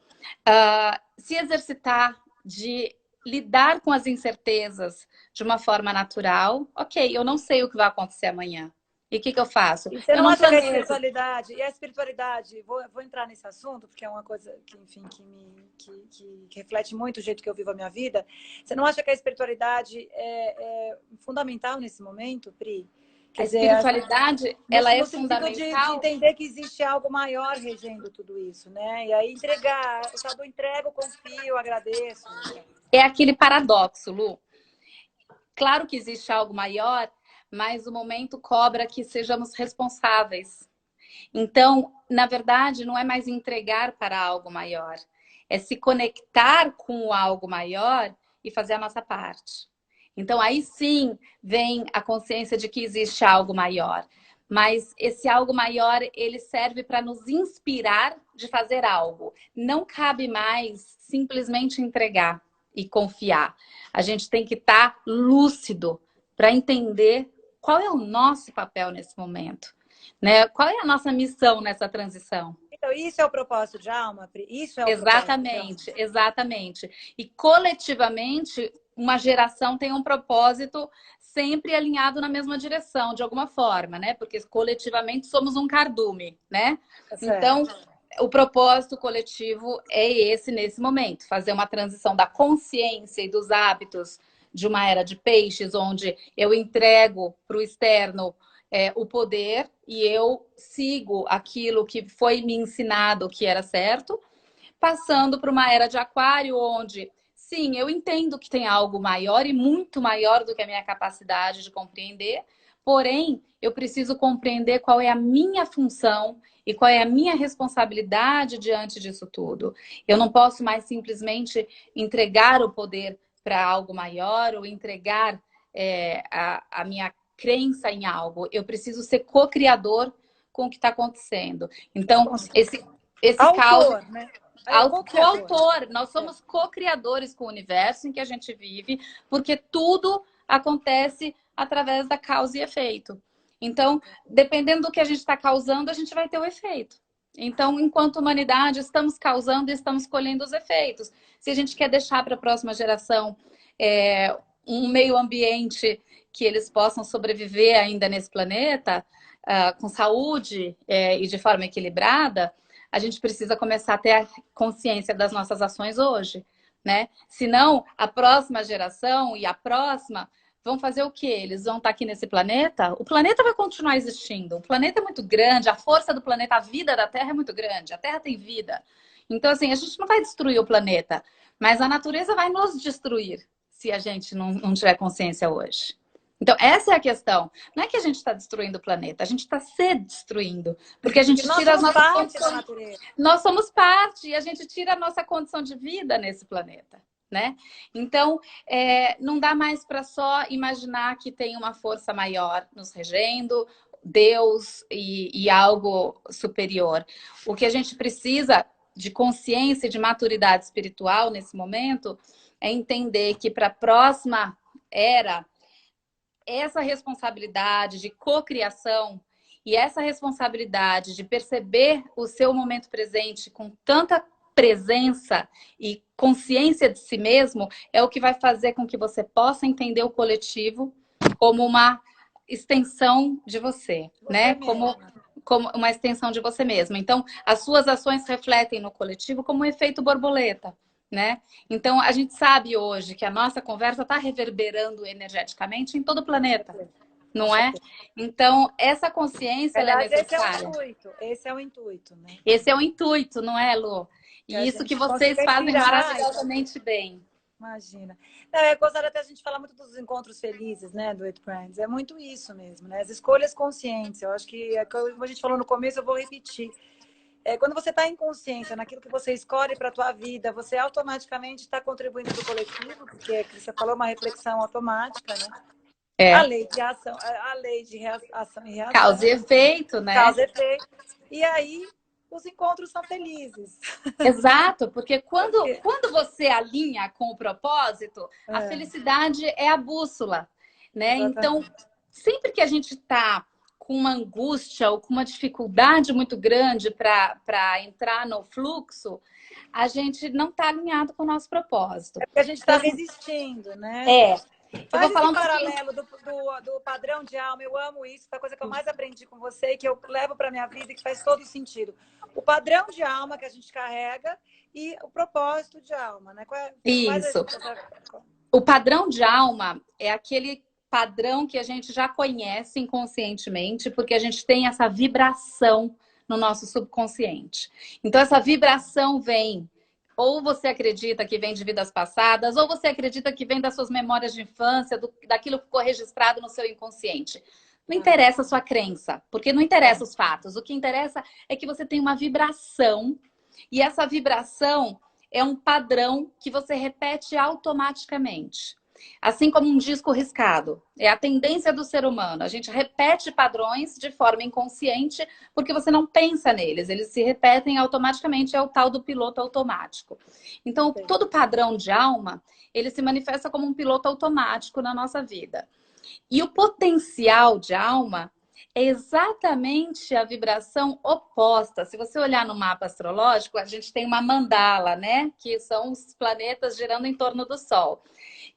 se exercitar de lidar com as incertezas de uma forma natural. Ok, eu não sei o que vai acontecer amanhã. E o que eu faço? E você não acha que a espiritualidade... E a espiritualidade... Vou entrar nesse assunto, porque é uma coisa que, enfim, que reflete muito o jeito que eu vivo a minha vida. Você não acha que a espiritualidade é fundamental nesse momento, Pri? Quer dizer, a espiritualidade, ela é fundamental. De entender que existe algo maior regendo tudo isso, né? E aí entregar, eu entrego, confio, agradeço. É aquele paradoxo, Lu. Claro que existe algo maior, mas o momento cobra que sejamos responsáveis. Então, na verdade, não é mais entregar para algo maior. É se conectar com o algo maior e fazer a nossa parte. Então, aí sim vem a consciência de que existe algo maior. Mas esse algo maior, ele serve para nos inspirar de fazer algo. Não cabe mais simplesmente entregar e confiar. A gente tem que estar lúcido para entender qual é o nosso papel nesse momento, né? Qual é a nossa missão nessa transição? Então, isso é o propósito de alma, Pri? Isso é o Exatamente, exatamente. E coletivamente, uma geração tem um propósito sempre alinhado na mesma direção, de alguma forma, né? Porque coletivamente somos um cardume, né? Então, o propósito coletivo é esse nesse momento, fazer uma transição da consciência e dos hábitos de uma era de peixes, onde eu entrego para o externo o poder e eu sigo aquilo que foi me ensinado que era certo, passando para uma era de aquário, onde, sim, eu entendo que tem algo maior e muito maior do que a minha capacidade de compreender, porém, eu preciso compreender qual é a minha função e qual é a minha responsabilidade diante disso tudo. Eu não posso mais simplesmente entregar o poder para algo maior ou entregar a minha crença em algo. Eu preciso ser co-criador com o que está acontecendo. Então, esse autor, né? Co-autor. Nós somos co-criadores com o universo em que a gente vive, porque tudo acontece através da causa e efeito. Então, dependendo do que a gente está causando, a gente vai ter o efeito. Então, enquanto humanidade, estamos causando e estamos colhendo os efeitos. Se a gente quer deixar para a próxima geração um meio ambiente que eles possam sobreviver ainda nesse planeta, com saúde e de forma equilibrada, a gente precisa começar a ter a consciência das nossas ações hoje, né? Senão, a próxima geração e a próxima vão fazer o quê? Eles vão estar aqui nesse planeta? O planeta vai continuar existindo. O planeta é muito grande, a força do planeta, a vida da Terra é muito grande. A Terra tem vida. Então, assim, a gente não vai destruir o planeta, mas a natureza vai nos destruir se a gente não tiver consciência hoje. Então, essa é a questão. Não é que a gente está destruindo o planeta, a gente está se destruindo. Porque a gente tira as nossas condições. Nós somos parte e a gente tira a nossa condição de vida nesse planeta. Né? Então, não dá mais para só imaginar que tem uma força maior nos regendo, Deus e algo superior. O que a gente precisa de consciência e de maturidade espiritual nesse momento é entender que para a próxima era, essa responsabilidade de cocriação e essa responsabilidade de perceber o seu momento presente com tanta presença e consciência de si mesmo é o que vai fazer com que você possa entender o coletivo como uma extensão de você, né? Como uma extensão de você mesmo. Então, as suas ações refletem no coletivo como um efeito borboleta, né? Então, a gente sabe hoje que a nossa conversa está reverberando energeticamente em todo o planeta, não é? Então, essa consciência ela é necessária. Esse é o intuito, né? Esse é o intuito, não é, Lu? E isso que vocês fazem maravilhosamente bem. Imagina. Eu gostaria até a gente falar muito dos encontros felizes, né, do It Brands. É muito isso mesmo, né? As escolhas conscientes. Eu acho que, como a gente falou no começo, eu vou repetir. Quando você está em consciência naquilo que você escolhe para a tua vida, você automaticamente está contribuindo para o coletivo, porque você falou uma reflexão automática, né? A lei de ação, a lei de ação e reação. Causa e efeito, né? Causa e efeito. E aí, os encontros são felizes. Exato, porque quando você alinha com o propósito, a felicidade é a bússola, né? Exatamente. Então, sempre que a gente está com uma angústia ou com uma dificuldade muito grande para entrar no fluxo, a gente não está alinhado com o nosso propósito. É porque a gente está resistindo, né? Eu vou falar um paralelo do padrão de alma. Eu amo isso, foi a coisa que eu mais aprendi com você e que eu levo para minha vida e que faz todo sentido. O padrão de alma que a gente carrega e o propósito de alma, né? Isso. O padrão de alma é aquele padrão que a gente já conhece inconscientemente, porque a gente tem essa vibração no nosso subconsciente. Então, essa vibração vem... Ou você acredita que vem de vidas passadas, ou você acredita que vem das suas memórias de infância, daquilo que ficou registrado no seu inconsciente. Não interessa a sua crença, porque não interessa os fatos. O que interessa é que você tem uma vibração, e essa vibração é um padrão que você repete automaticamente. Assim como um disco riscado. É a tendência do ser humano. A gente repete padrões de forma inconsciente porque você não pensa neles. Eles se repetem automaticamente. É o tal do piloto automático. Então, todo padrão de alma, ele se manifesta como um piloto automático na nossa vida. E o potencial de alma é exatamente a vibração oposta. Se você olhar no mapa astrológico, a gente tem uma mandala, né? Que são os planetas girando em torno do Sol.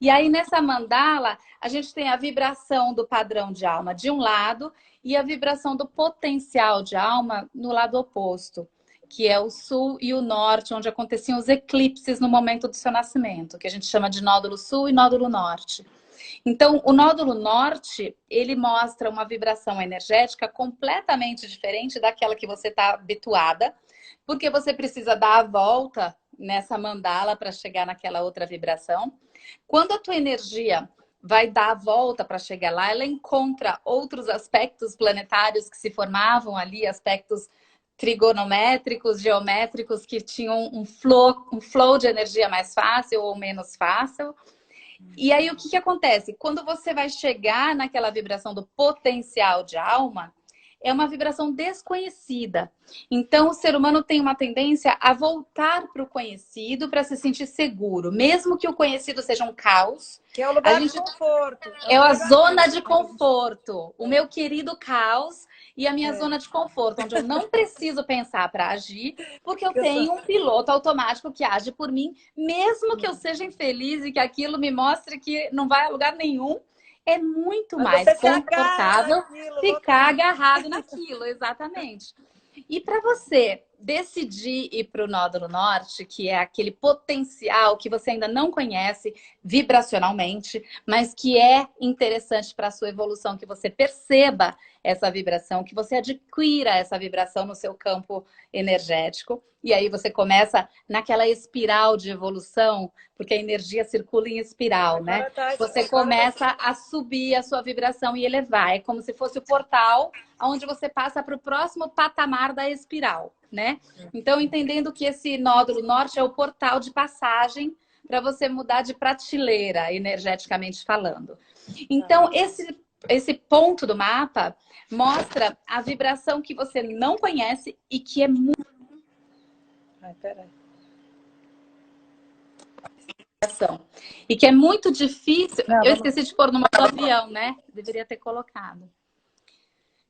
E aí, nessa mandala, a gente tem a vibração do padrão de alma de um lado e a vibração do potencial de alma no lado oposto, que é o sul e o norte, onde aconteciam os eclipses no momento do seu nascimento, que a gente chama de nódulo sul e nódulo norte. Então, o nódulo norte, ele mostra uma vibração energética completamente diferente daquela que você está habituada, porque você precisa dar a volta nessa mandala para chegar naquela outra vibração. Quando a tua energia vai dar a volta para chegar lá, ela encontra outros aspectos planetários que se formavam ali, aspectos trigonométricos, geométricos, que tinham um flow de energia mais fácil ou menos fácil. E aí, o que acontece? Quando você vai chegar naquela vibração do potencial de alma, é uma vibração desconhecida. Então, o ser humano tem uma tendência a voltar para o conhecido para se sentir seguro, mesmo que o conhecido seja um caos. Que é o lugar de conforto. É a zona de conforto. O meu querido caos e a minha zona de conforto, onde eu não preciso pensar para agir, porque eu tenho um piloto automático que age por mim, mesmo que eu seja infeliz e que aquilo me mostre que não vai a lugar nenhum. É muito mais confortável ficar agarrado naquilo, exatamente. E para você decidir ir para o nódulo norte, que é aquele potencial que você ainda não conhece vibracionalmente, mas que é interessante para a sua evolução, que você perceba essa vibração, que você adquira essa vibração no seu campo energético. E aí você começa naquela espiral de evolução, porque a energia circula em espiral, né? Você começa a subir a sua vibração e elevar. É como se fosse o portal onde você passa para o próximo patamar da espiral, né? Então, entendendo que esse nódulo norte é o portal de passagem para você mudar de prateleira, energeticamente falando. Então, esse ponto do mapa mostra a vibração que você não conhece e que é muito... E que é muito difícil... Eu esqueci de pôr no modo avião, né? Deveria ter colocado.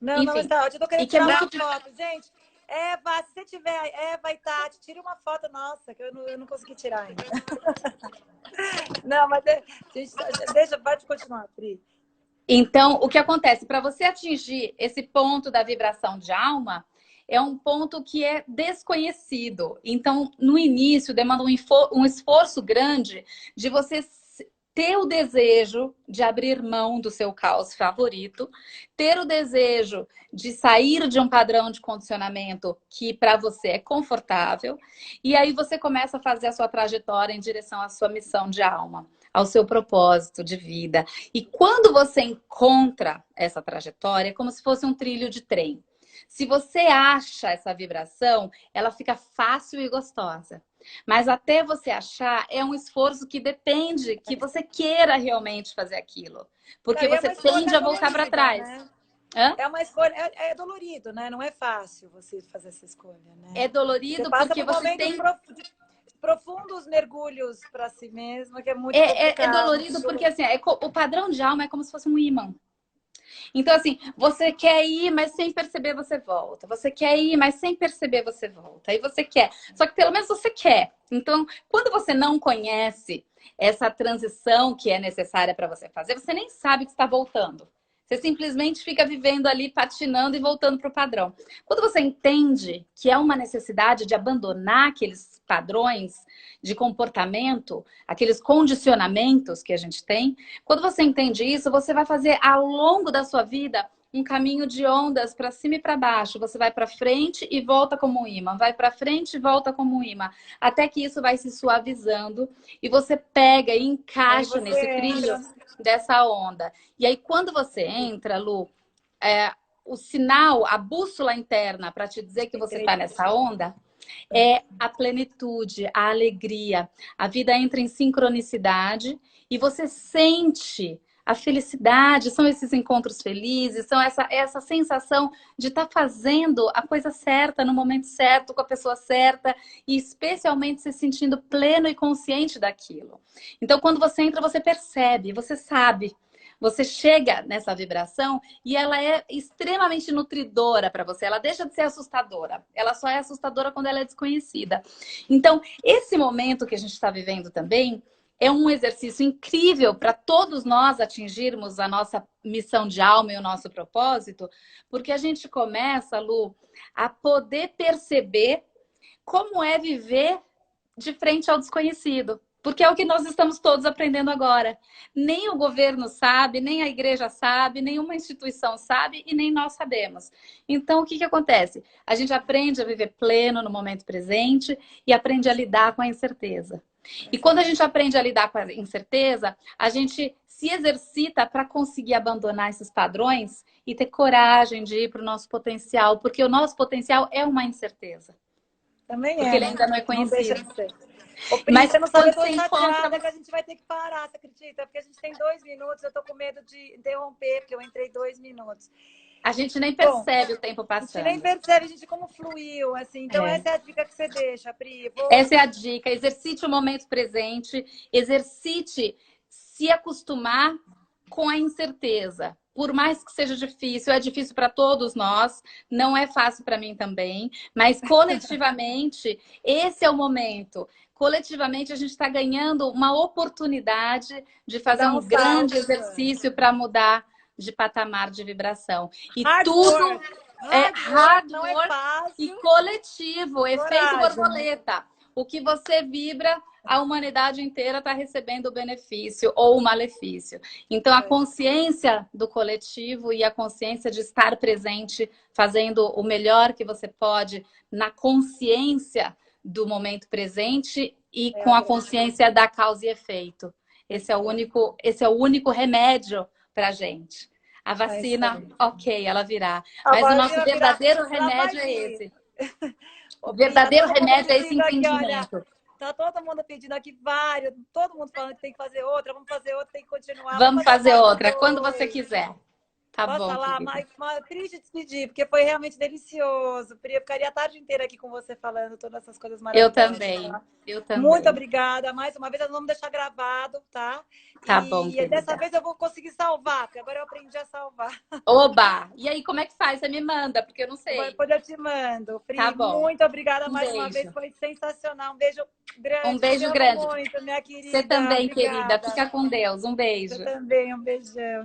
Não, não está. Eu tô querendo tirar uma foto. Gente, Eva, se você tiver... Eva e Tati, tira uma foto nossa, que eu não consegui tirar ainda. Não, mas deixa, pode continuar, Pri. Então, o que acontece? Para você atingir esse ponto da vibração de alma, é um ponto que é desconhecido. Então, no início, demanda um esforço grande de você ter o desejo de abrir mão do seu caos favorito, ter o desejo de sair de um padrão de condicionamento que para você é confortável, e aí você começa a fazer a sua trajetória em direção à sua missão de alma, ao seu propósito de vida. E quando você encontra essa trajetória, é como se fosse um trilho de trem. Se você acha essa vibração, ela fica fácil e gostosa. Mas até você achar, é um esforço que depende que você queira realmente fazer aquilo. Porque você tende a voltar para trás. Né? É uma escolha, é dolorido, né? Não é fácil você fazer essa escolha, né? É dolorido porque você tem... profundos mergulhos para si mesma, que é muito complicado. É dolorido porque assim, o padrão de alma é como se fosse um ímã. Então, assim, você quer ir, mas sem perceber você volta. Você quer ir, mas sem perceber você volta. Aí você quer. Só que pelo menos você quer. Então, quando você não conhece essa transição que é necessária para você fazer, você nem sabe que está voltando. Você simplesmente fica vivendo ali, patinando e voltando para o padrão. Quando você entende que é uma necessidade de abandonar aqueles padrões de comportamento, aqueles condicionamentos que a gente tem, quando você entende isso, você vai fazer ao longo da sua vida um caminho de ondas para cima e para baixo. Você vai para frente e volta como um imã, vai para frente e volta como um imã, até que isso vai se suavizando e você pega e encaixa nesse trilho dessa onda. E aí, quando você entra, Lu, o sinal, a bússola interna para te dizer que você está nessa onda é a plenitude, a alegria. A vida entra em sincronicidade e você sente a felicidade, são esses encontros felizes, são essa sensação de estar fazendo a coisa certa, no momento certo, com a pessoa certa e especialmente se sentindo pleno e consciente daquilo. Então, quando você entra, você percebe, você sabe. Você chega nessa vibração e ela é extremamente nutridora para você. Ela deixa de ser assustadora. Ela só é assustadora quando ela é desconhecida. Então, esse momento que a gente está vivendo também é um exercício incrível para todos nós atingirmos a nossa missão de alma e o nosso propósito, porque a gente começa, Lu, a poder perceber como é viver de frente ao desconhecido. Porque é o que nós estamos todos aprendendo agora. Nem o governo sabe, nem a igreja sabe, nenhuma instituição sabe e nem nós sabemos. Então, o que acontece? A gente aprende a viver pleno no momento presente e aprende a lidar com a incerteza. E quando a gente aprende a lidar com a incerteza, a gente se exercita para conseguir abandonar esses padrões e ter coragem de ir para o nosso potencial, porque o nosso potencial é uma incerteza. Também porque ele ainda não é conhecido. Não deixa de ser. Mas você não sabe, eu tô chateada que a gente vai ter que parar, você acredita? Porque a gente tem 2 minutos, eu tô com medo de interromper, porque eu entrei 2 minutos. A gente nem Bom, percebe o tempo a gente nem passando. percebe, a gente como fluiu, assim. Então, É. essa é a dica que você deixa, Pri. Essa é a dica. Exercite o momento presente, exercite se acostumar com a incerteza. Por mais que seja difícil, é difícil para todos nós, não é fácil para mim também, mas coletivamente, esse é o momento. Coletivamente, a gente está ganhando uma oportunidade de fazer Dá um um grande salto. exercício para mudar de patamar de vibração. E Hard tudo work. é Hard work, hard não é work e fácil. coletivo, efeito Coragem. borboleta. O que você vibra, a humanidade inteira está recebendo o benefício ou o malefício. Então, a É. consciência do coletivo e a consciência de estar presente, fazendo o melhor que você pode na consciência do momento presente e É com a a gratidão. consciência da causa e efeito. Perfeito. Esse é o único remédio para a gente. A É isso vacina, aí. ok, ela virá. A Mas o nosso vacina virá. verdadeiro Ela vai remédio é vir. esse. O Ô, Pri, tá verdadeiro todo mundo remédio é esse pedindo aqui, olha. entendimento. Tá todo mundo pedindo aqui vários. Todo mundo falando que tem que fazer outra. Vamos fazer outra, tem que continuar. Vamos Vamos fazer a fazer parte outra, quando você 2. quiser. Tá Posso bom, falar? querida. Mas triste despedir, porque foi realmente delicioso. Pri, eu ficaria a tarde inteira aqui com você falando todas essas coisas Eu maravilhosas. também. Tá? Eu Muito também. obrigada. Mais uma vez, nós vamos deixar gravado, tá? Tá bom, E dessa querida. vez eu vou conseguir salvar, porque agora eu aprendi a salvar. Oba! E aí, como é que faz? Você me manda, porque eu não sei. Depois eu te mando. Tá Pri, bom. muito obrigada Um mais uma vez. beijo. Foi sensacional. Um beijo Um grande. Te beijo amo grande. muito, minha Você querida. também, querida. Obrigada. Fica com Deus. Um Você beijo. também. Um beijão.